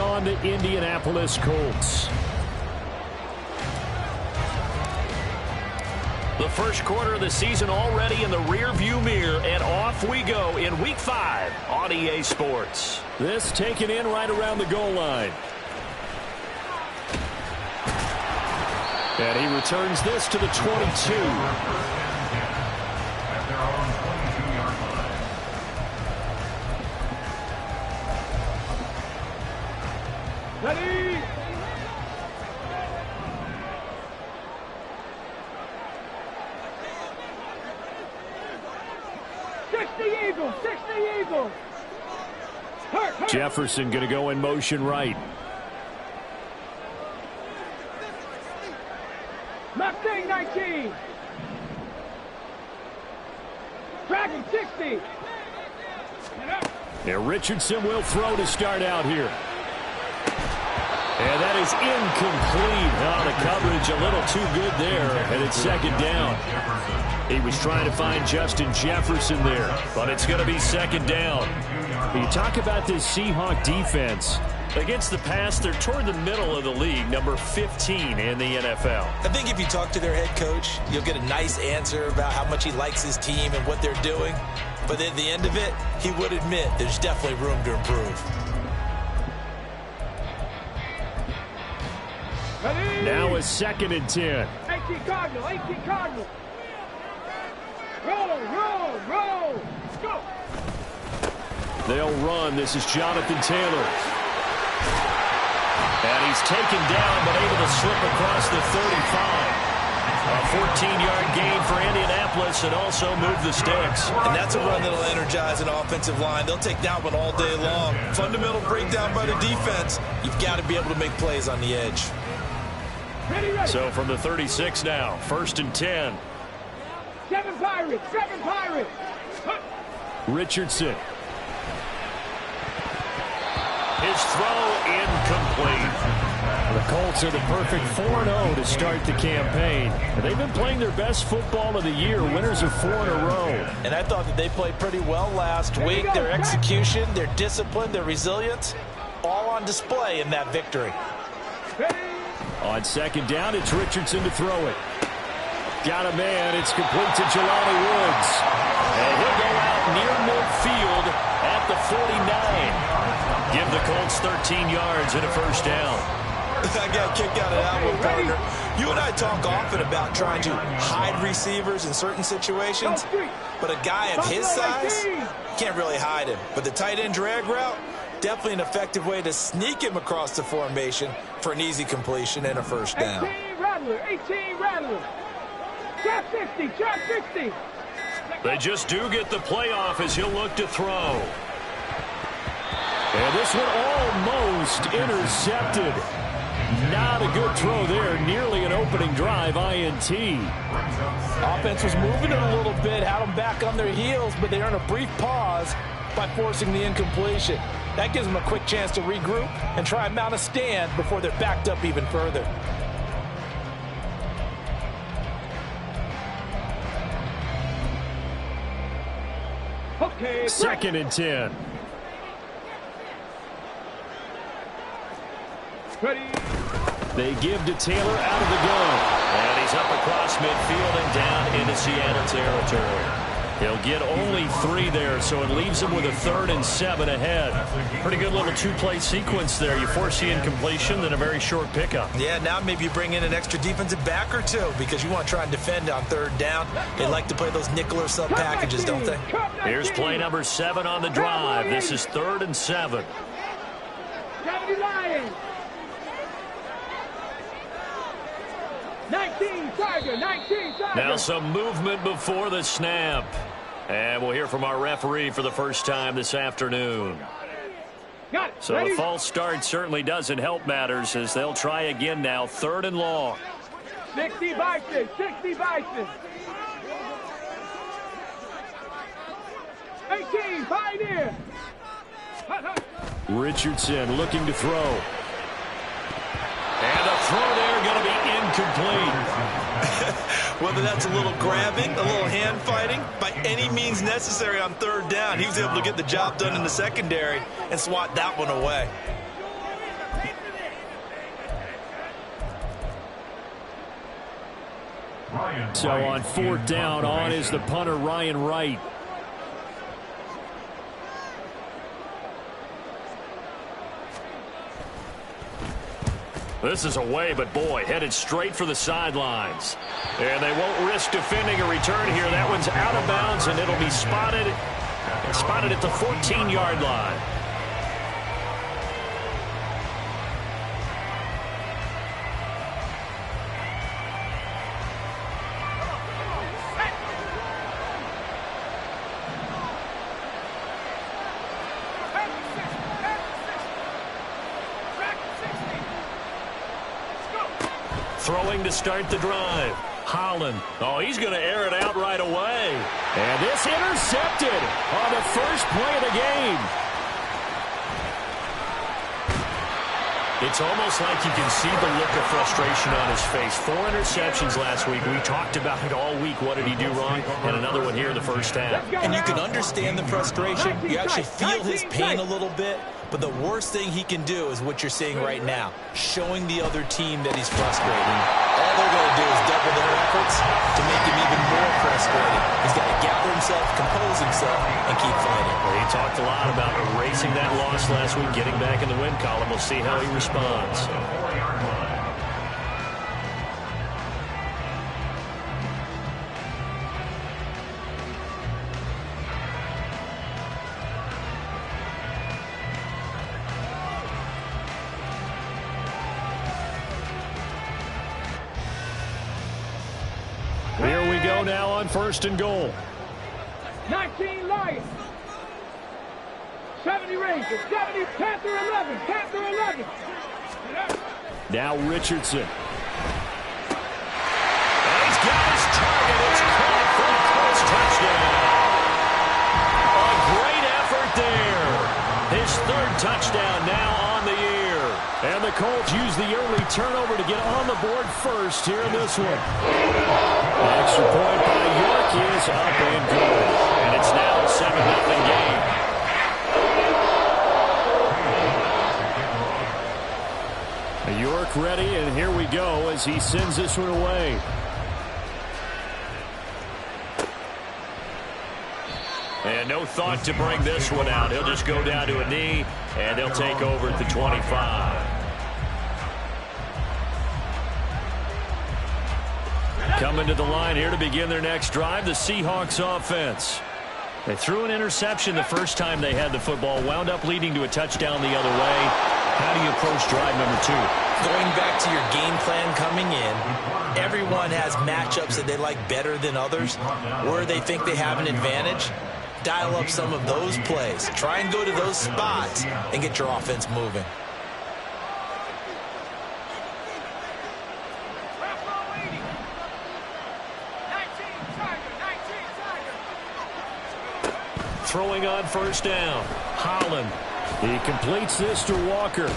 On to Indianapolis Colts. The first quarter of the season already in the rearview mirror, and off we go in Week 5 on EA Sports. This taken in right around the goal line. And he returns this to the 22. Ready? Eagles, 60 Eagles. Hurt. Jefferson going to go in motion right. Mustang 19. Dragon 60. And Richardson will throw to start out here. And that is incomplete. Oh, the coverage a little too good there, and it's second down. He was trying to find Justin Jefferson there, but it's going to be second down. You talk about this Seahawk defense. Against the pass, they're toward the middle of the league, number 15 in the NFL. I think if you talk to their head coach, you'll get a nice answer about how much he likes his team and what they're doing. But at the end of it, he would admit there's definitely room to improve. Ready? Now a 2nd and 10. 18 Cardinal. Roll. Go. They'll run. This is Jonathan Taylor. And he's taken down, but able to slip across the 35. A 14-yard gain for Indianapolis and also move the sticks. And that's a run that'll energize an offensive line. They'll take that one all day long. Fundamental breakdown by the defense. You've got to be able to make plays on the edge. Ready. So from the 36 now, 1st and 10. 7 Pirates. Richardson. His throw incomplete. The Colts are the perfect 4-0 to start the campaign. They've been playing their best football of the year. Winners of 4 in a row. And I thought that they played pretty well last week. Their execution, their discipline, their resilience, all on display in that victory. On 2nd down, it's Richardson to throw it. Got a man. It's complete to Jelani Woods. And he'll go out near midfield at the 49. Give the Colts 13 yards and a first down. I got a kick out of that one, partner. You and I talk often about trying to hide receivers in certain situations, but a guy of his size can't really hide him. But the tight end drag route, definitely an effective way to sneak him across the formation for an easy completion and a first down. 18 Rattler. Trap 60. They just do get the playoff as he'll look to throw. And this one almost intercepted. Not a good throw there. Nearly an opening drive INT. Offense was moving it a little bit, had them back on their heels, but they earned a brief pause by forcing the incompletion. That gives them a quick chance to regroup and try and mount a stand before they're backed up even further. Okay, 2nd and 10. Ready. They give to Taylor out of the gun. And he's up across midfield and down into Seattle territory. He'll get only 3 there, so it leaves him with a 3rd and 7 ahead. Pretty good little 2-play sequence there. You force the incompletion, then a very short pickup. Yeah, now maybe you bring in an extra defensive back or two because you want to try and defend on 3rd down. They like to play those nickel or sub packages, don't they? Here's play number 7 on the drive. This is 3rd and 7. Lions. 19 Tiger. Now some movement before the snap. And we'll hear from our referee for the first time this afternoon. Got it. So Ready. the false start certainly doesn't help matters as they'll try again now. 3rd and long. 60 Bison. 18 Pioneer. Richardson looking to throw. And a throw there going to be incomplete. Whether that's a little grabbing, a little hand fighting, by any means necessary on 3rd down, he was able to get the job done in the secondary and swat that one away. So on 4th down, on is the punter, Ryan Wright. This is away, but boy, headed straight for the sidelines. And they won't risk defending a return here. That one's out of bounds, and it'll be spotted at the 14-yard line. Throwing to start the drive. Holland. Oh, he's going to air it out right away. And this intercepted on the first play of the game. It's almost like you can see the look of frustration on his face. 4 interceptions last week. We talked about it all week. What did he do wrong? And another one here in the first half. And you can understand the frustration. You actually feel his pain a little bit. But the worst thing he can do is what you're seeing right now, showing the other team that he's frustrated. All they're going to do is double their efforts to make him even more frustrated. He's got to gather himself, compose himself, and keep fighting. Well, he talked a lot about erasing that loss last week, getting back in the win column. We'll see how he responds. Here we go now on 1st and goal. 19 Lions. 70 Rangers. 70 Panther 11. Panther 11. Now Richardson. And he's got his target. It's caught for the Colts touchdown. A great effort there. His 3rd touchdown now on the year. And the Colts use the early turnover to get on the board first here in this one. The extra point by York is up and good. And it's now a 7-0 game. York ready, and here we go as he sends this one away. And no thought to bring this one out. He'll just go down to a knee, and they'll take over at the 25. Coming to the line here to begin their next drive, the Seahawks offense. They threw an interception the first time they had the football, wound up leading to a touchdown the other way. How do you approach drive number 2? Going back to your game plan coming in, everyone has matchups that they like better than others, where they think they have an advantage. Dial up some of those plays. Try and go to those spots and get your offense moving. Throwing on 1st down. Holland. He completes this to Walker.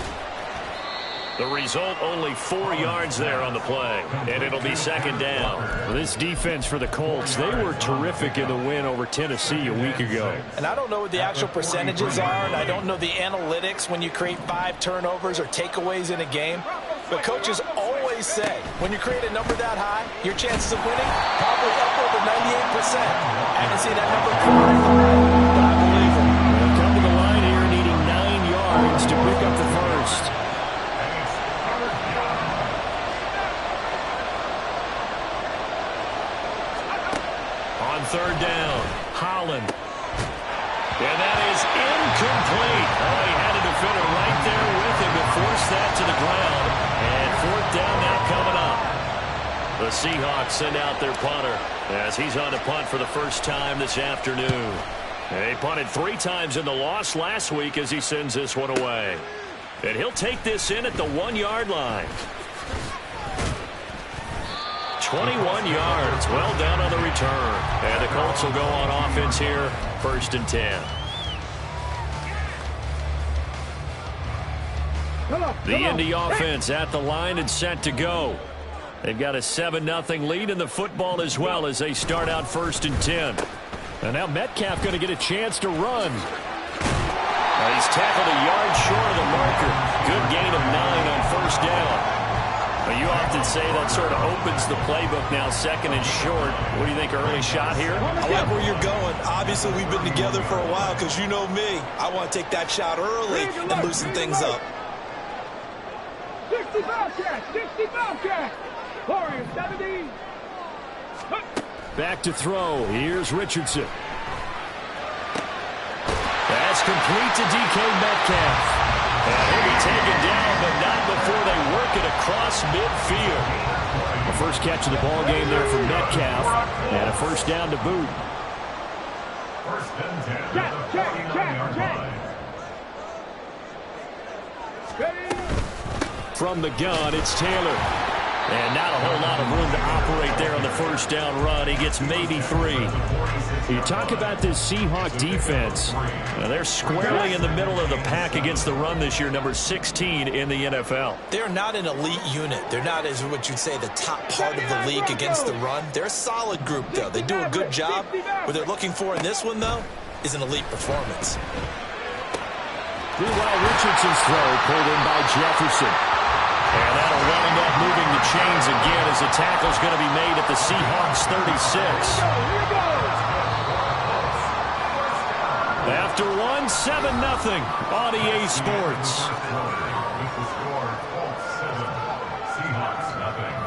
The result, only 4 yards there on the play, and it'll be 2nd down. This defense for the Colts, they were terrific in the win over Tennessee a week ago. And I don't know what the actual percentages are, and I don't know the analytics when you create 5 turnovers or takeaways in a game. But coaches always say, when you create a number that high, your chances of winning probably up over 98%. I haven't seen that number quite high, but I believe them. They'll come to the line here needing 9 yards to pick up the first. On 3rd down, Holland. And that is incomplete. Oh, he had a defender right there with him to force that to the ground. And 4th down now coming up. The Seahawks send out their punter as he's on to punt for the first time this afternoon. They punted 3 times in the loss last week as he sends this one away. And he'll take this in at the 1-yard line. 21 yards, well down on the return. And the Colts will go on offense here, 1st and 10. The Indy offense at the line and set to go. They've got a 7-0 lead in the football as well as they start out 1st and 10. And now Metcalf going to get a chance to run. He's tackled a yard short of the marker. Good gain of 9 on 1st down. But you often would say that sort of opens the playbook now, second and short. What do you think, early shot here? I like where you're going. Obviously, we've been together for a while because you know me. I want to take that shot early and loosen things up. 60 Bobcat, 60 Bobcat. Warriors, 70. Back to throw. Here's Richardson. That's complete to DK Metcalf. And he'll be taken down, but not before they work it across midfield. The first catch of the ball game there for Metcalf, and a first down to boot. From the gun, it's Taylor. And not a whole lot of room to operate there on the first down run. He gets maybe 3. You talk about this Seahawk defense. They're squarely in the middle of the pack against the run this year, number 16 in the NFL. They're not an elite unit. They're not, as what you'd say, the top part of the league against the run. They're a solid group, though. They do a good job. What they're looking for in this one, though, is an elite performance. Meanwhile, Richardson's throw pulled in by Jefferson. And that'll wind up moving the chains again as the tackle's going to be made at the Seahawks 36. After one, 7-0 on EA Sports.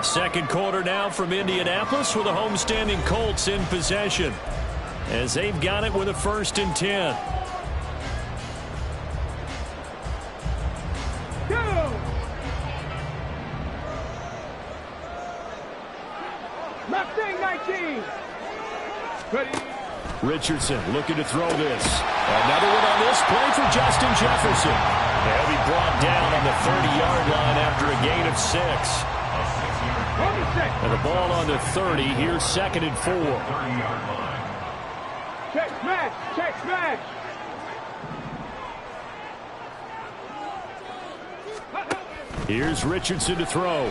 Second quarter now from Indianapolis with the homestanding Colts in possession as they've got it with a 1st and 10. Richardson looking to throw this. Another one on this play for Justin Jefferson. They'll be brought down on the 30-yard line after a gain of 6. And the ball on the 30. Here's 2nd and 4. Check smash. Check smash. Here's Richardson to throw.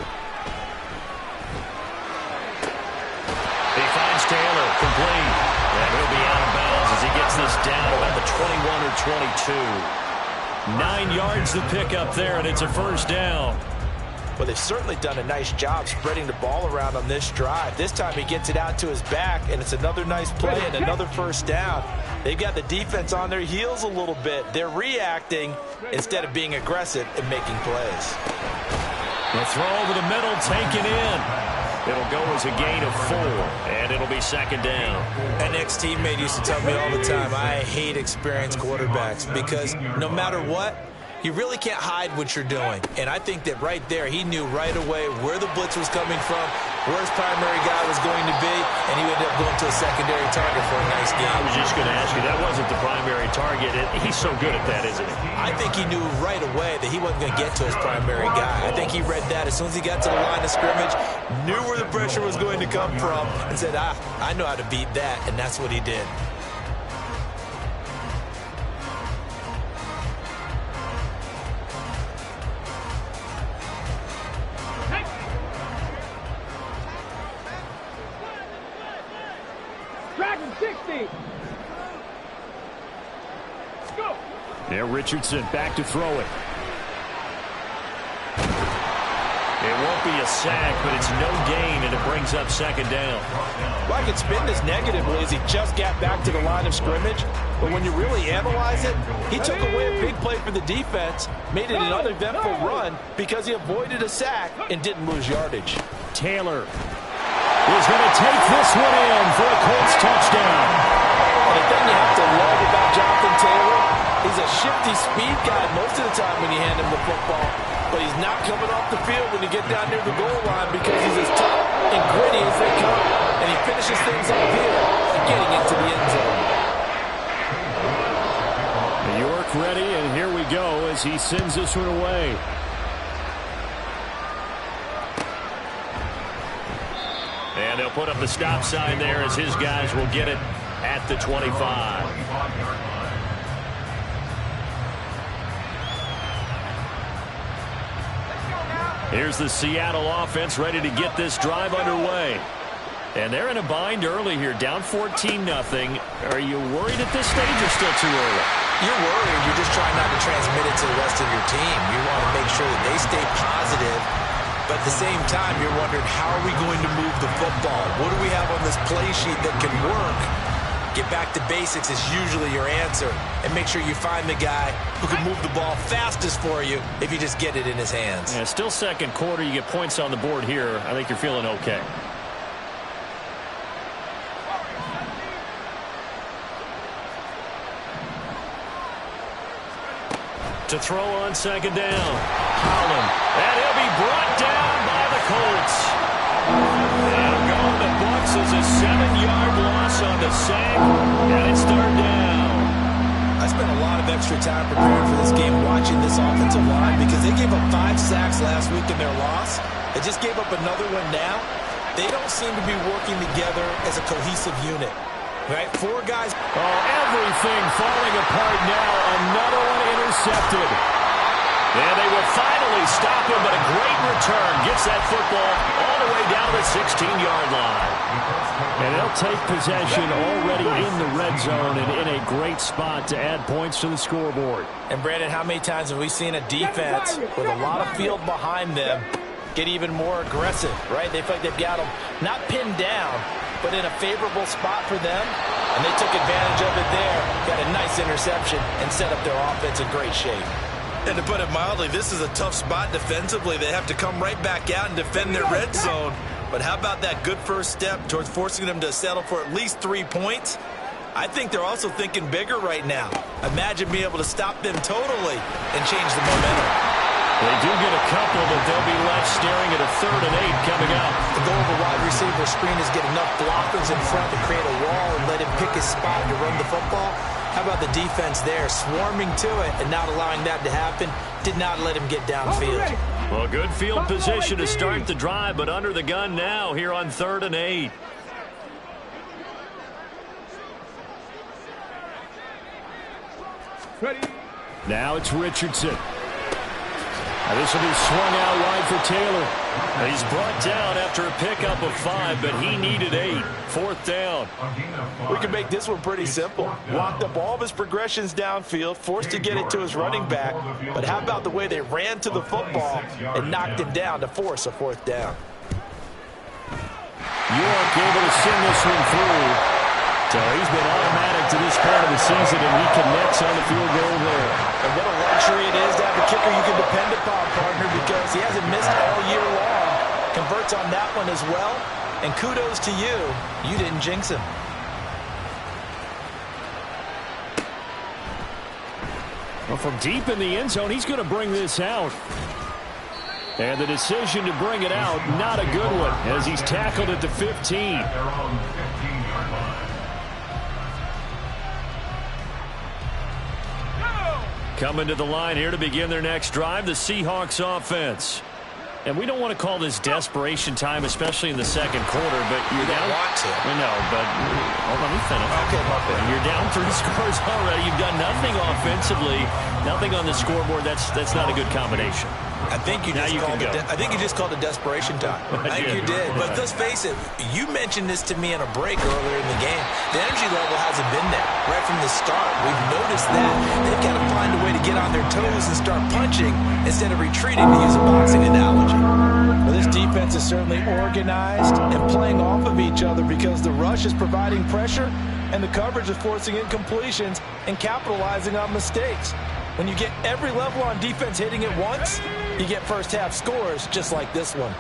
He finds Taylor, complete. And he'll be out of bounds as he gets this down about the 21 or 22. 9 yards to pick up there, and it's a first down. Well, they've certainly done a nice job spreading the ball around on this drive. This time he gets it out to his back, and it's another nice play and another first down. They've got the defense on their heels a little bit. They're reacting instead of being aggressive and making plays. The throw over the middle, taken in. It'll go as a gain of 4, and it'll be 2nd down. An ex-teammate used to tell me all the time, I hate experienced quarterbacks because no matter what, you really can't hide what you're doing. And I think that right there, he knew right away where the blitz was coming from, where his primary guy was going to be, and he ended up going to a secondary target for a nice game. I was just going to ask you, that wasn't the primary target. He's so good at that, isn't he? I think he knew right away that he wasn't going to get to his primary guy. I think he read that as soon as he got to the line of scrimmage, knew where the pressure was going to come from, and said, I know how to beat that, and that's what he did. Dragon 60. Go. Yeah, Richardson back to throw it. It won't be a sack, but it's no gain, and it brings up 2nd down. Well, I could spin this negatively as he just got back to the line of scrimmage. But when you really analyze it, he took away a big play for the defense, made it an uneventful run because he avoided a sack and didn't lose yardage. Taylor is going to take this one in for a Colts touchdown. The thing you have to love about Jonathan Taylor, he's a shifty speed guy most of the time when you hand him the football. But he's not coming off the field when you get down near the goal line because he's as tough and gritty as they come. And he finishes things off here and getting into the end zone. York ready, and here we go as he sends this one away. And they'll put up the stop sign there as his guys will get it at the 25. Here's the Seattle offense ready to get this drive underway. And they're in a bind early here, down 14-0. Are you worried at this stage or still too early? You're worried. You're just trying not to transmit it to the rest of your team. You want to make sure that they stay positive But at the same time, you're wondering, how are we going to move the football? What do we have on this play sheet that can work? Get back to basics is usually your answer. And make sure you find the guy who can move the ball fastest for you if you just get it in his hands. Yeah, still second quarter. You get points on the board here. I think you're feeling okay. To throw on second down. Holland. And he'll be brought down by the Colts. And going to Bucks is a 7-yard loss on the sack. And it's third down. I spent a lot of extra time preparing for this game watching this offensive line because they gave up 5 sacks last week in their loss. They just gave up another one now. They don't seem to be working together as a cohesive unit. Right? 4 guys. Oh, everything falling apart now. Another one intercepted. And they will finally stop him, but a great return. Gets that football all the way down to the 16-yard line. And they'll take possession already in the red zone and in a great spot to add points to the scoreboard. And, Brandon, how many times have we seen a defense with a lot of field behind them get even more aggressive, right? They feel like they've got them not pinned down, but in a favorable spot for them, and they took advantage of it there, got a nice interception, and set up their offense in great shape. And to put it mildly, this is a tough spot defensively. They have to come right back out and defend their red zone. But how about that good first step towards forcing them to settle for at least 3 points? I think they're also thinking bigger right now. Imagine being able to stop them totally and change the momentum. They do get a couple, but they'll be left staring at a 3rd and 8 coming up. The goal of a wide receiver screen is get enough blockers in front to create a wall and let him pick his spot to run the football. How about the defense there, swarming to it and not allowing that to happen? Did not let him get downfield. Well, good field position to start the drive, but under the gun now here on 3rd and 8. Now it's Richardson. This will be swung out wide for Taylor. He's brought down after a pickup of 5, but he needed 8. 4th down. We can make this one pretty simple. Walked up all of his progressions downfield, forced to get it to his running back. But how about the way they ran to the football and knocked him down to force a 4th down? York able to send this one through. So he's been automatic to this part of the season, and he connects on the field goal there. And what a luxury it is to have a kicker you can depend upon, partner, because he hasn't missed all year long. Converts on that one as well. And kudos to you. You didn't jinx him. Well, from deep in the end zone, he's going to bring this out. And the decision to bring it out, not a good one, as he's tackled at the 15. Coming to the line here to begin their next drive, the Seahawks offense. And we don't want to call this desperation time, especially in the second quarter, but you're down. Want to. I know, but let me finish. Okay, You're down 3 scores already. You've done nothing offensively, nothing on the scoreboard. That's not a good combination. I think you just called it desperation time. I think you did. But let's face it, you mentioned this to me in a break earlier in the game. The energy level hasn't been there right from the start. We've noticed that. They've got to find a way to get on their toes and start punching instead of retreating, to use a boxing analogy. Well, this defense is certainly organized and playing off of each other because the rush is providing pressure and the coverage is forcing incompletions and capitalizing on mistakes. When you get every level on defense hitting it once, you get first half scores just like this one.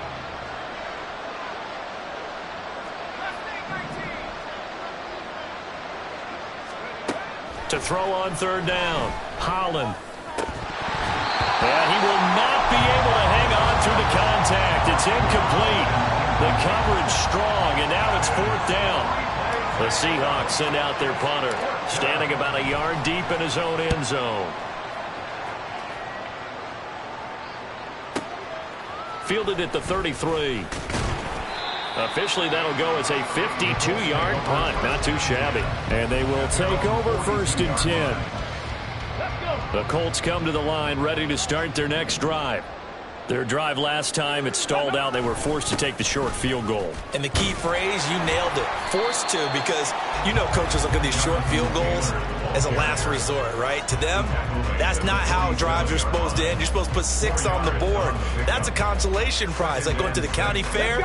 To throw on 3rd down, Holland. And he will not be able to hang on through the contact. It's incomplete. The coverage strong, and now it's 4th down. The Seahawks send out their punter, standing about a yard deep in his own end zone. Fielded at the 33. Officially, that'll go as a 52-yard punt. Not too shabby. And they will take over 1st and 10. The Colts come to the line ready to start their next drive. Their drive last time, it stalled out. They were forced to take the short field goal. And the key phrase, you nailed it, forced to, because you know coaches look at these short field goals as a last resort, right? To them, that's not how drives are supposed to end. You're supposed to put 6 on the board. That's a consolation prize, like going to the county fair.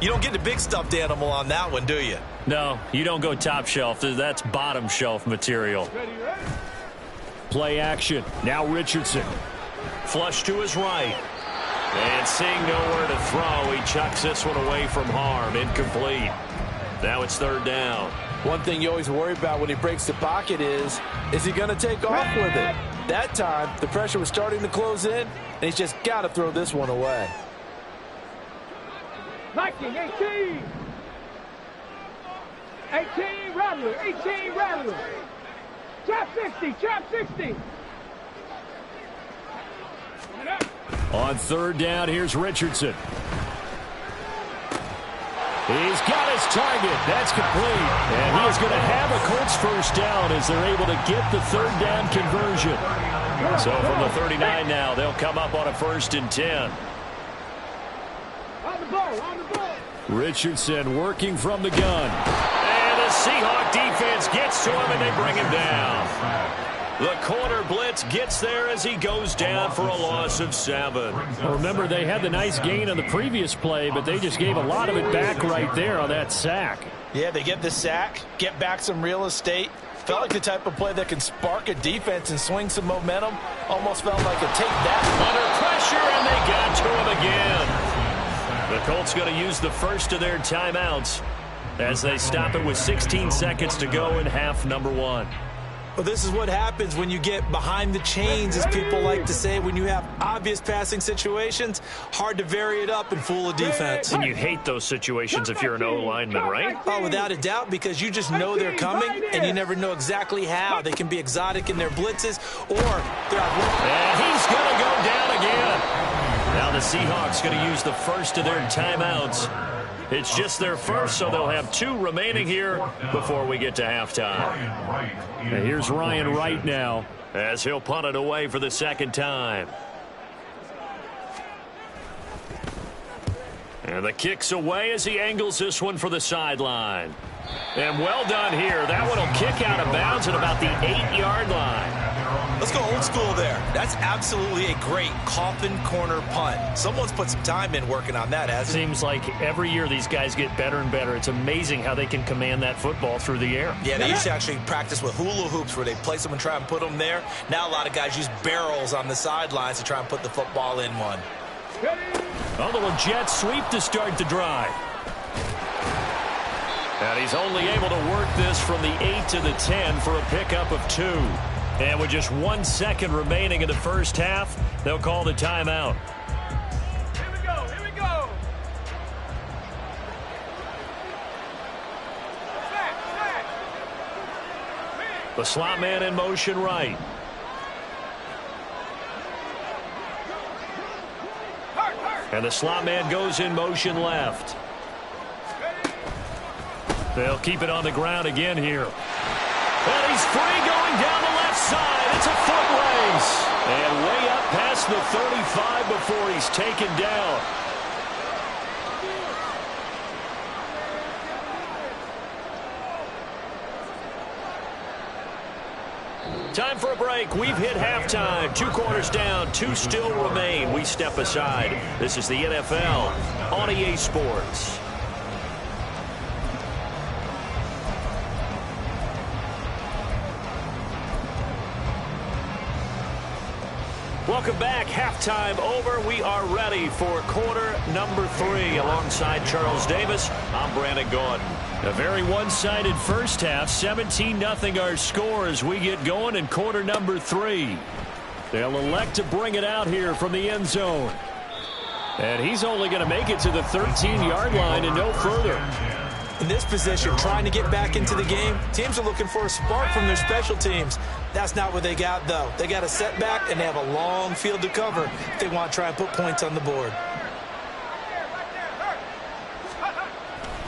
You don't get the big stuffed animal on that one, do you? No, you don't go top shelf. That's bottom shelf material. Play action. Now Richardson. Flush to his right. And seeing nowhere to throw, he chucks this one away from harm. Incomplete. Now it's third down. One thing you always worry about when he breaks the pocket is he going to take off with it? That time, the pressure was starting to close in, and he's just got to throw this one away. 19, 18. 18, Rattler. 18, Rattler. Chop 60, chop 60. On third down, here's Richardson. He's got his target. That's complete. And he is going to have a Colts first down as they're able to get the third down conversion. So from the 39 now, they'll come up on a 1st and 10. On the ball, on the ball. Richardson working from the gun. And the Seahawk defense gets to him, and they bring him down. The corner blitz gets there as he goes down for a loss of 7. Well, remember, they had the nice gain on the previous play, but they just gave a lot of it back right there on that sack. Yeah, they get the sack, get back some real estate. Felt like the type of play that can spark a defense and swing some momentum. Almost felt like a take that. Under pressure, and they got to him again. The Colts going to use the first of their timeouts as they stop it with 16 seconds to go in half number 1. Well, this is what happens when you get behind the chains, as people like to say. When you have obvious passing situations, hard to vary it up and fool a defense. And you hate those situations if you're an O-lineman, right? Oh, without a doubt, because you just know they're coming, and you never know exactly how. They can be exotic in their blitzes, or they're out. And he's going to go down again. Now the Seahawks going to use the first of their timeouts. It's just their first, so they'll have 2 remaining here before we get to halftime. And here's Ryan Wright now as he'll punt it away for the second time. And the kick's away as he angles this one for the sideline. And well done here. That one will kick out of bounds at about the 8-yard line. Let's go old school there. That's absolutely a great coffin corner punt. Someone's put some time in working on that, hasn't it? Seems like every year these guys get better and better. It's amazing how they can command that football through the air. Yeah, they used to actually practice with hula hoops where they place them and try and put them there. Now a lot of guys use barrels on the sidelines to try and put the football in one. A little jet sweep to start the drive. And he's only able to work this from the 8 to the 10 for a pickup of 2. And with just 1 second remaining in the first half, they'll call the timeout. Here we go, here we go. Sack. The slot man in motion right. And the slot man goes in motion left. They'll keep it on the ground again here. And he's free going down the left side. It's a foot race. And way up past the 35 before he's taken down. Time for a break. We've hit halftime. 2 quarters down. 2 still remain. We step aside. This is the NFL on EA Sports. Welcome back. Halftime over. We are ready for quarter number 3. Alongside Charles Davis, I'm Brandon Gordon. A very one-sided first half. 17-0 our score as we get going in quarter number 3. They'll elect to bring it out here from the end zone. And he's only going to make it to the 13-yard line and no further. In this position, trying to get back into the game, teams are looking for a spark from their special teams. That's not what they got, though. They got a setback, and they have a long field to cover if they want to try and put points on the board.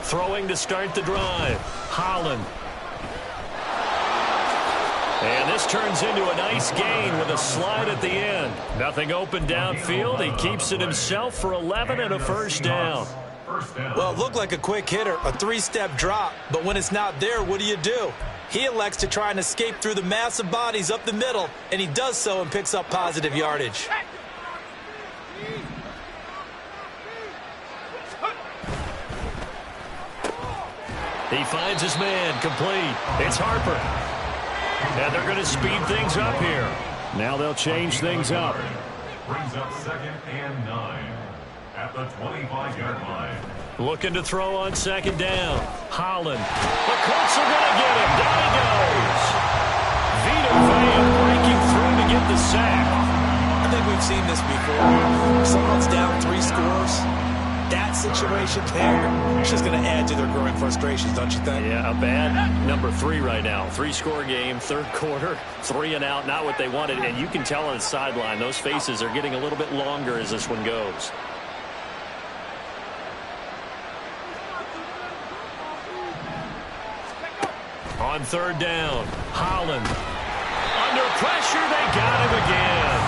Throwing to start the drive, Holland. And this turns into a nice gain with a slide at the end. Nothing open downfield. He keeps it himself for 11 and a first down. Well, it looked like a quick hitter, a three-step drop, but when it's not there, what do? He elects to try and escape through the massive bodies up the middle, and he does so and picks up positive yardage. He finds his man, complete. It's Harper. And they're going to speed things up here. Now they'll change things up. Brings up 2nd and 9 at the 25-yard line. Looking to throw on 2nd down. Holland. The Colts are going to get him. Down he goes. Vita Vea breaking through to get the sack. I think we've seen this before. If someone's down 3 scores, that situation there is just going to add to their growing frustrations, don't you think? Yeah, a bad number 3 right now. 3-score game, 3rd quarter, 3 and out, not what they wanted. And you can tell on the sideline, those faces are getting a little bit longer as this one goes. On 3rd down, Holland. Under pressure, they got him again.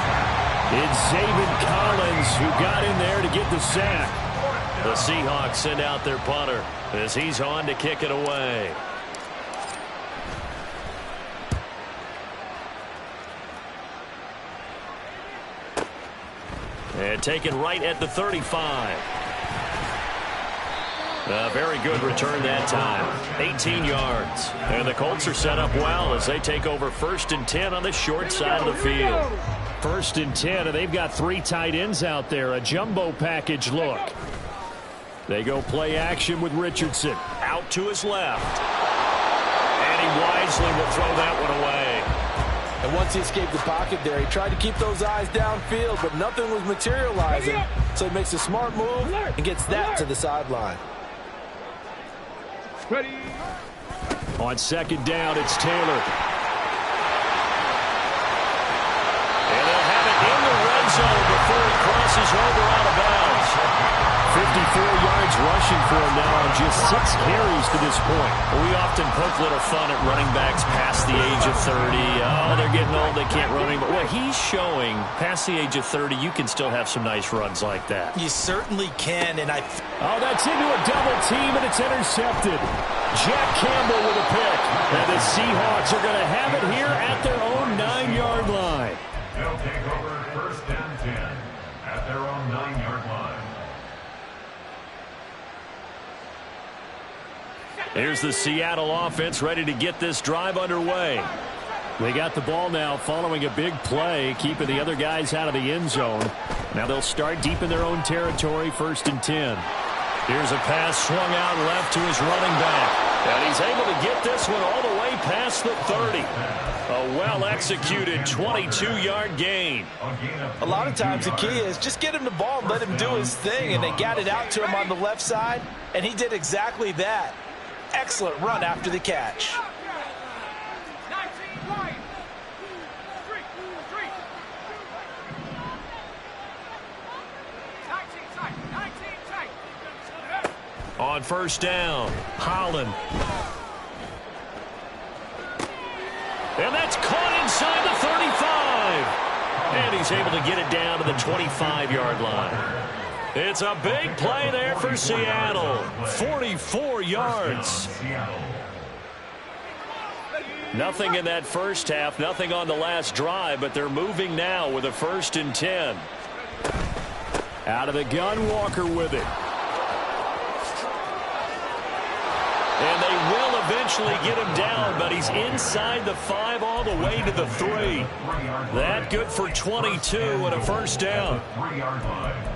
It's Zaven Collins who got in there to get the sack. The Seahawks send out their punter as he's on to kick it away. And taken right at the 35. A very good return that time. 18 yards. And the Colts are set up well as they take over 1st and 10 on the short side of the field. 1st and 10, and they've got 3 tight ends out there. A jumbo package look. They go play action with Richardson. Out to his left. And he wisely will throw that one away. And once he escaped the pocket there, he tried to keep those eyes downfield, but nothing was materializing. So he makes a smart move and gets that to the sideline. Ready. On 2nd down, it's Taylor. And they'll have it in the red zone before he crosses over out of bounds. 54 yards rushing for him now on just 6 carries to this point. We often poke a little fun at running backs past the age of 30. Oh, they're getting old, they can't run anymore. Well, he's showing past the age of 30, you can still have some nice runs like that. You certainly can, and Oh, that's into a double team, and it's intercepted. Jack Campbell with a pick. And the Seahawks are going to have it here at their own 9-yard line. They'll take over 1st and 10 at their own 9-yard line. Here's the Seattle offense ready to get this drive underway. They got the ball now following a big play, keeping the other guys out of the end zone. Now they'll start deep in their own territory, 1st and 10. Here's a pass swung out left to his running back. And he's able to get this one all the way past the 30. A well-executed 22-yard gain. A lot of times the key is just get him the ball and let him do his thing, and they got it out to him on the left side, and he did exactly that. Excellent run after the catch. 19 right. 3. 19 tight. 19 tight. On 1st down, Holland. And that's caught inside the 35. And he's able to get it down to the 25-yard line. It's a big play there for Seattle. 44 yards. Nothing in that first half, nothing on the last drive, but they're moving now with a 1st and 10. Out of the gun, Walker with it. And they will eventually get him down, but he's inside the 5 all the way to the 3. That good for 22 and a 1st down. 3-yard line.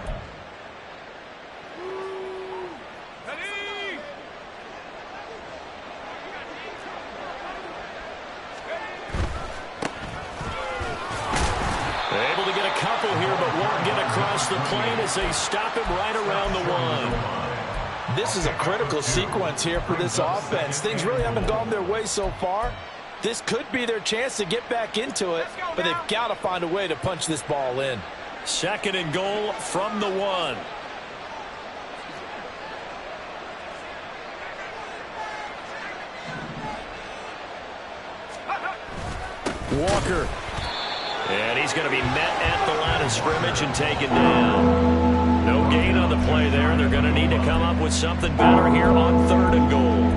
Able to get a couple here, but won't get across the plane as they stop him right around the 1. This is a critical sequence here for this offense. Things really haven't gone their way so far. This could be their chance to get back into it, but they've got to find a way to punch this ball in. 2nd and goal from the 1. Walker. And he's going to be met at the line of scrimmage and taken down. No gain on the play there. They're going to need to come up with something better here on 3rd and goal.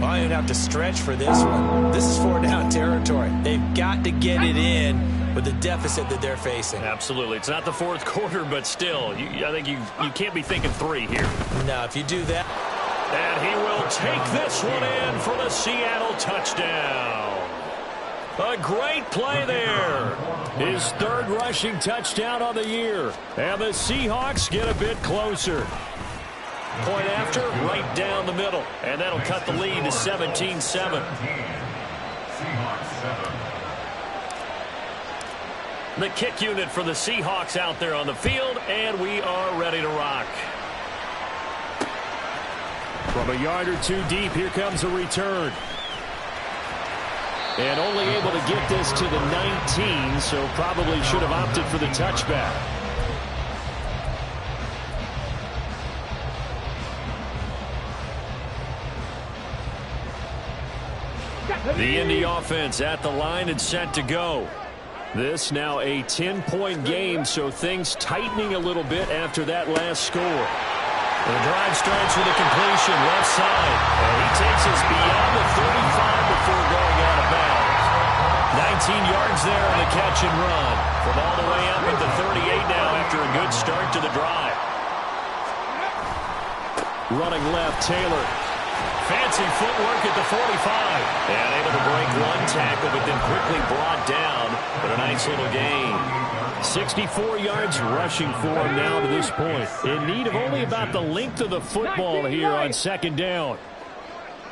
Well, you'd have to stretch for this one. This is 4-down territory. They've got to get it in with the deficit that they're facing. Absolutely. It's not the 4th quarter, but still, I think you can't be thinking 3 here. No, if you do that. And he will take this one in for the Seattle touchdown. A great play there. His 3rd rushing touchdown on the year. And the Seahawks get a bit closer. Point after, right down the middle. And that'll cut the lead to 17-7. The kick unit for the Seahawks out there on the field, and we are ready to rock. From a yard or 2 deep, here comes a return. And only able to get this to the 19, so probably should have opted for the touchback. The Indy offense at the line and set to go. This now a 10-point game, so things tightening a little bit after that last score. The drive starts with a completion left side. And he takes us beyond the 35 before going out of bounds. 19 yards there on the catch and run. From all the way up at the 38 now after a good start to the drive. Running left, Taylor. Fancy footwork at the 45. And able to break one tackle, but then quickly brought down. But a nice little gain. 64 yards rushing for him now to this point. In need of only about the length of the football here on 2nd down.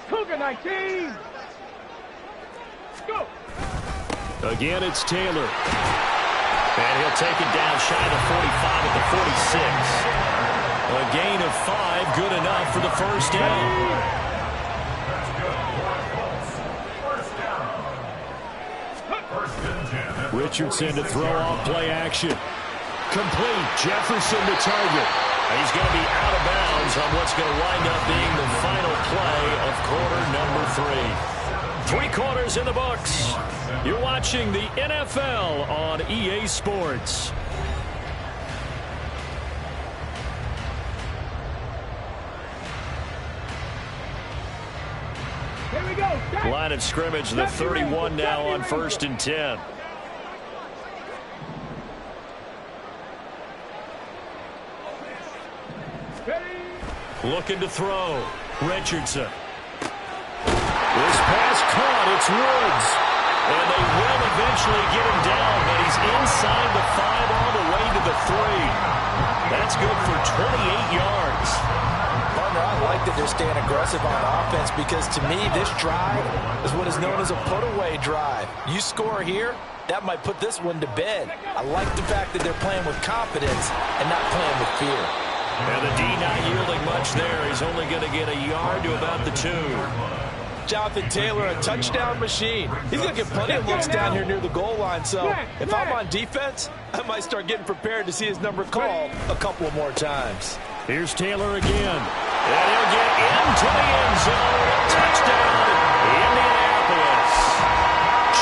Cougar 19. Go. Again, it's Taylor. And he'll take it down shy of the 45 at the 46. A gain of 5, good enough for the 1st down. Richardson to throw off play action. Complete. Jefferson to target. He's going to be out of bounds on what's going to wind up being the final play of quarter number 3. 3 quarters in the books. You're watching the NFL on EA Sports. Here we go. Line of scrimmage, the 31 now on 1st and 10. Looking to throw. Richardson. This pass caught. It's Woods. And they will eventually get him down, but he's inside the 5 all the way to the 3. That's good for 28 yards. Partner, I like that they're staying aggressive on offense because to me this drive is what is known as a put-away drive. You score here, that might put this one to bed. I like the fact that they're playing with confidence and not playing with fear. And the D not yielding much there. He's only going to get a yard to about the 2. Jonathan Taylor, a touchdown machine. He's going to get plenty of looks down here near the goal line. So if I'm on defense, I might start getting prepared to see his number called a couple more times. Here's Taylor again. And he'll get into the end zone. Touchdown, Indianapolis.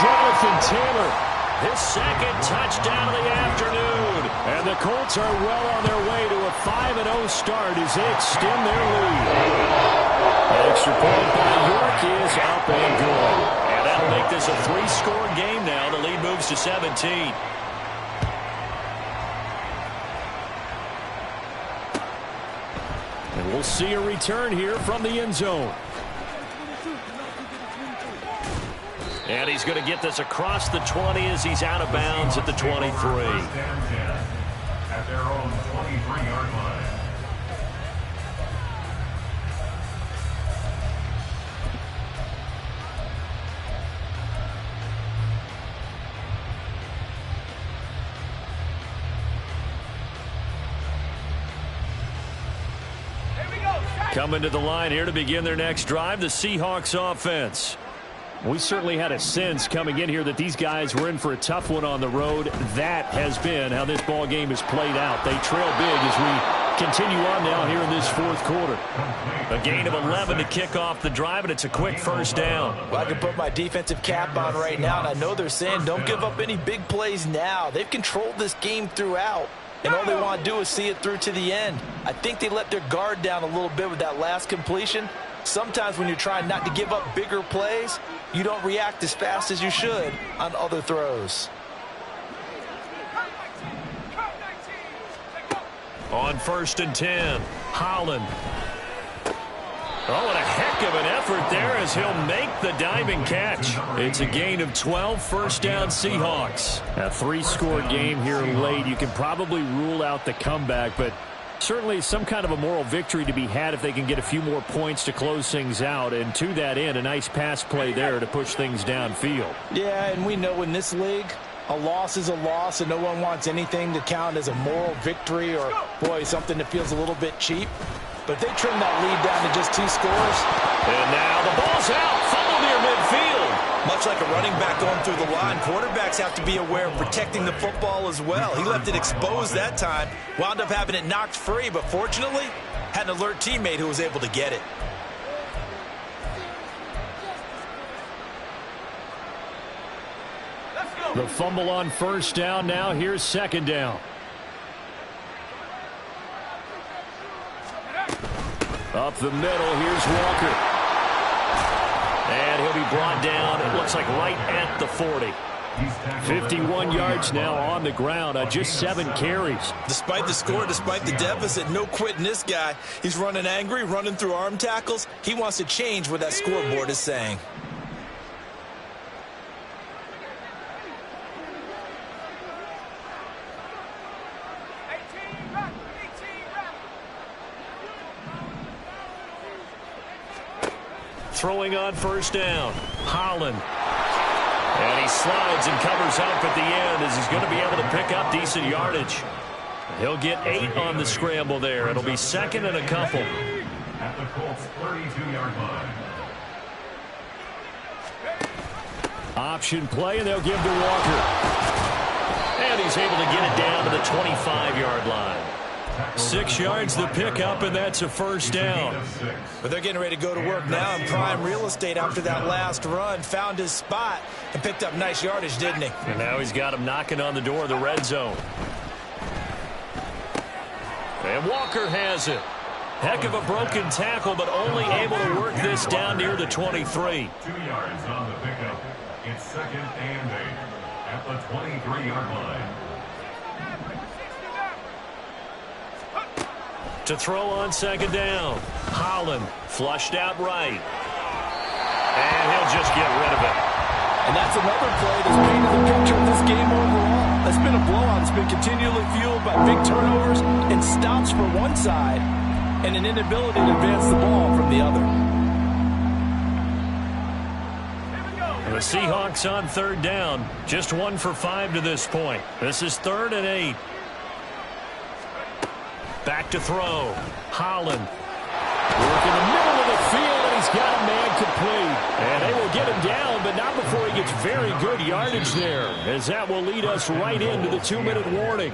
Jonathan Taylor, his 2nd touchdown of the afternoon. And the Colts are well on their way to a 5-0 start as they extend their lead. An extra point by York is up and good. And that'll make this a 3-score game now. The lead moves to 17. And we'll see a return here from the end zone. And he's going to get this across the 20 as he's out of bounds at the 23. At their own 23-yard line. Coming to the line here to begin their next drive, the Seahawks offense. We certainly had a sense coming in here that these guys were in for a tough one on the road. That has been how this ball game is played out. They trail big as we Continue on now here in this fourth quarter. A gain of 11 to kick off the drive, and it's a quick first down. Well, I can put my defensive cap on right now, and I know they're saying don't give up any big plays now. They've controlled this game throughout, and all they want to do is see it through to the end. I think they let their guard down a little bit with that last completion. Sometimes when you're trying not to give up bigger plays, you don't react as fast as you should on other throws. On 1st and 10, Holland. Oh, and a heck of an effort there as he'll make the diving catch. It's a gain of 12, first down Seahawks. A 3-score game here late. You can probably rule out the comeback, but certainly some kind of a moral victory to be had if they can get a few more points to close things out. And to that end, a nice pass play there to push things downfield. Yeah, and we know in this league, a loss is a loss, and no one wants anything to count as a moral victory or, boy, something that feels a little bit cheap. But they trim that lead down to just 2 scores. And now the ball's out. Fumble near midfield. Much like a running back going through the line, quarterbacks have to be aware of protecting the football as well. He left it exposed that time, wound up having it knocked free, but fortunately, had an alert teammate who was able to get it. The fumble on first down. Now here's second down. Up the middle, here's Walker. And he'll be brought down, it looks like right at the 40. 51 yards now on the ground on just 7 carries. Despite the score, despite the deficit, no quitting this guy. He's running angry, running through arm tackles. He wants to change what that scoreboard is saying. Throwing on first down, Holland. And he slides and covers up at the end as he's going to be able to pick up decent yardage. He'll get 8 on the scramble there. It'll be second and a couple. At the Colts 32-yard line. Option play, and they'll give to Walker. And he's able to get it down to the 25-yard line. 6 yards the pickup, and that's a first down. But they're getting ready to go to work now in prime real estate after that last run. Found his spot and picked up nice yardage, didn't he? And now he's got him knocking on the door of the red zone. And Walker has it. Heck of a broken tackle, but only able to work this down near the 23. 2 yards on the pickup. It's second and 8 at the 23-yard line. To throw on second down. Holland flushed out right. And he'll just get rid of it. And that's another play that's painted the picture of this game overall. It's been a blowout. It's been continually fueled by big turnovers and stops for one side and an inability to advance the ball from the other. The Seahawks on third down. Just 1 for 5 to this point. This is 3rd and 8. Back to throw. Holland. Work in the middle of the field, and he's got a man complete. And they will get him down, but not before he gets very good yardage there, as that will lead us right into the 2-minute warning.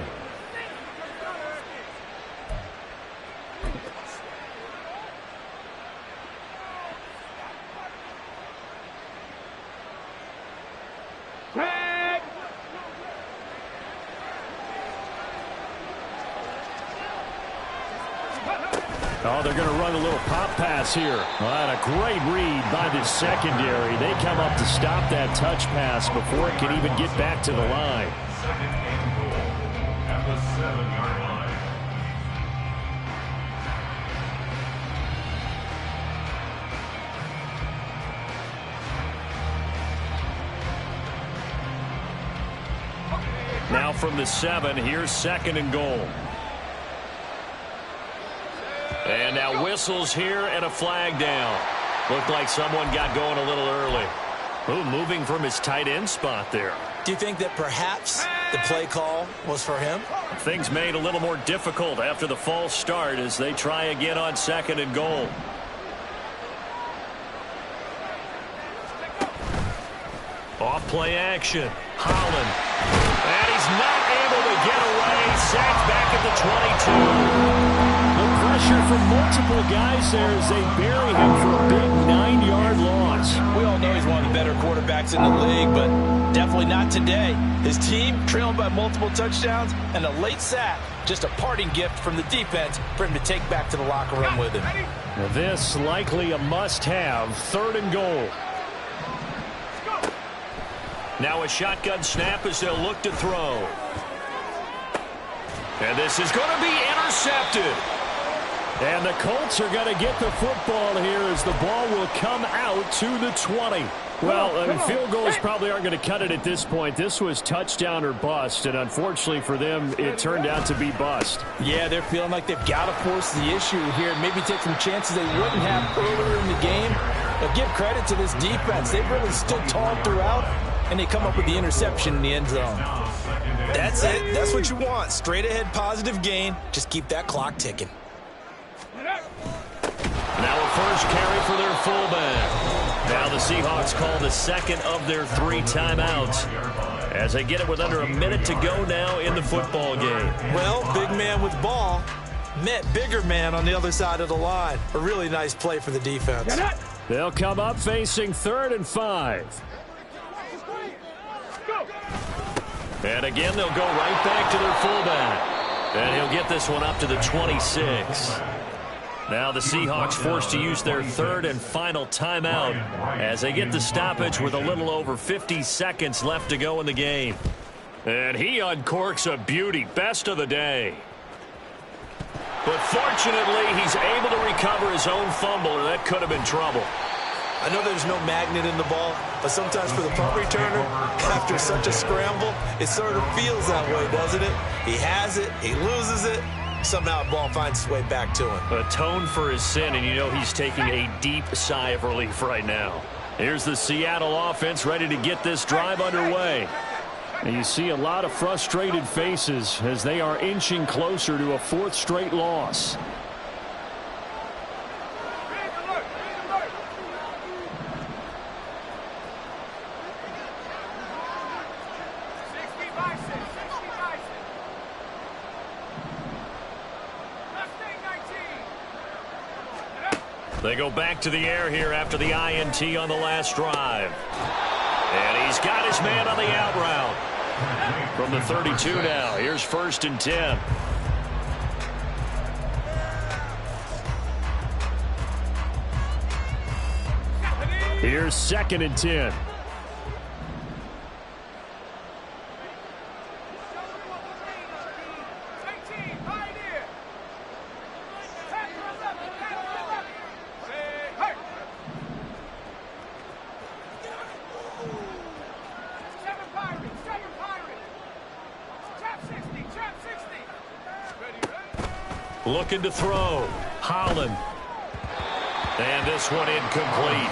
Oh, they're going to run a little pop pass here. And a great read by the secondary. They come up to stop that touch pass before it can even get back to the line. Second and goal at the 7-yard line. Now from the 7, here's second and goal. And now whistles here and a flag down. Looked like someone got going a little early. Ooh, moving from his tight end spot there. Do you think that perhaps the play call was for him? Things made a little more difficult after the false start as they try again on second and goal. Off play action. Holland. And he's not able to get away. Sacked back at the 22. pressure from multiple guys there as they bury him for a big 9-yard loss. We all know he's one of the better quarterbacks in the league, but definitely not today. His team trailing by multiple touchdowns and a late sack. Just a parting gift from the defense for him to take back to the locker room with him. Now this likely a must-have, 3rd and goal. Now a shotgun snap as they'll look to throw. And this is going to be intercepted. And the Colts are going to get the football here as the ball will come out to the 20. Well, field goals probably aren't going to cut it at this point. This was touchdown or bust, and unfortunately for them, it turned out to be bust. Yeah, they're feeling like they've got to force the issue here, maybe take some chances they wouldn't have earlier in the game. But give credit to this defense. They've really stood tall throughout, and they come up with the interception in the end zone. That's it. That's what you want. Straight ahead positive gain. Just keep that clock ticking. Now a first carry for their fullback. Now the Seahawks call the second of their 3 timeouts as they get it with under a minute to go now in the football game. Well, big man with ball met bigger man on the other side of the line. A really nice play for the defense. They'll come up facing 3rd and 5. And again, they'll go right back to their fullback. And he'll get this one up to the 26. Now the Seahawks forced to use their 3rd and final timeout as they get the stoppage with a little over 50 seconds left to go in the game. And he uncorks a beauty. Best of the day. But fortunately, he's able to recover his own fumble, or that could have been trouble. I know there's no magnet in the ball, but sometimes for the punt returner, after such a scramble, it sort of feels that way, doesn't it? He has it, he loses it, somehow the ball finds its way back to him. Atone for his sin, and you know he's taking a deep sigh of relief right now. Here's the Seattle offense ready to get this drive underway. And you see a lot of frustrated faces as they are inching closer to a 4th straight loss. They go back to the air here after the INT on the last drive. And he's got his man on the out route. From the 32 now, here's 1st and 10. Here's 2nd and 10. Looking to throw. Holland. And this one incomplete.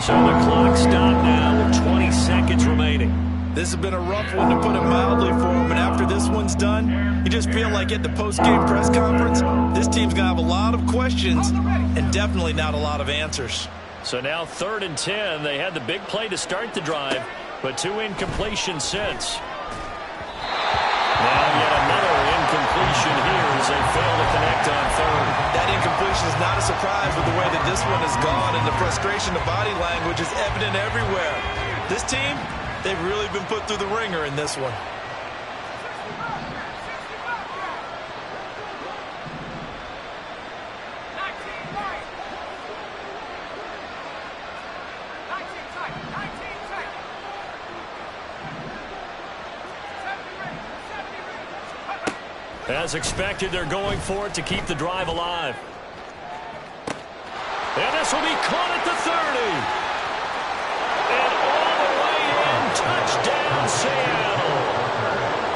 So the clock stopped now with 20 seconds remaining. This has been a rough one, to put it mildly, for him. And after this one's done, you just feel like at the post-game press conference, this team's going to have a lot of questions and definitely not a lot of answers. So now 3rd and 10. They had the big play to start the drive, but 2 incompletions since. Now yet another incompletion here as they fail to connect on 3rd. That incompletion is not a surprise with the way that this one has gone, and the frustration, the body language is evident everywhere. This team, they've really been put through the ringer in this one. As expected, they're going for it to keep the drive alive. And this will be caught at the 30. And all the way in, touchdown Seattle.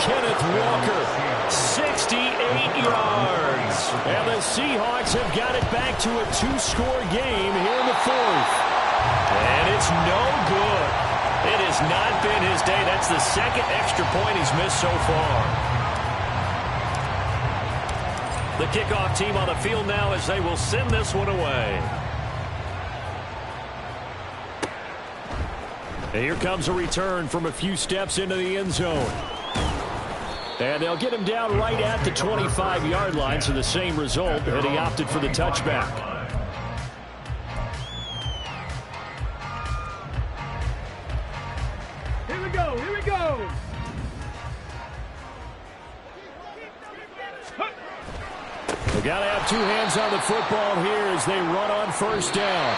Kenneth Walker, 68 yards. And the Seahawks have got it back to a 2-score game here in the 4th. And it's no good. It has not been his day. That's the 2nd extra point he's missed so far. The kickoff team on the field now as they will send this one away. And here comes a return from a few steps into the end zone. And they'll get him down right at the 25-yard line, so the same result, and he opted for the touchback. Here we go, here we go. They got to have two hands on the football here as they run on first down.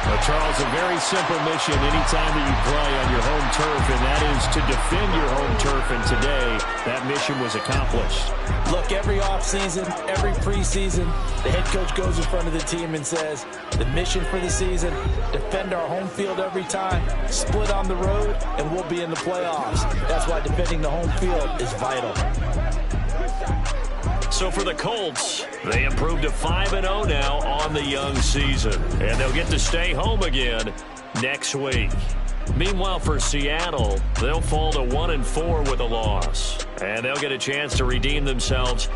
Well, Charles, a very simple mission anytime that you play on your home turf, and that is to defend your home turf, and today that mission was accomplished. Look, every offseason, every preseason, the head coach goes in front of the team and says, the mission for the season, defend our home field every time, split on the road, and we'll be in the playoffs. That's why defending the home field is vital. So for the Colts, they improved to 5-0 now on the young season. And they'll get to stay home again next week. Meanwhile, for Seattle, they'll fall to 1-4 with a loss. And they'll get a chance to redeem themselves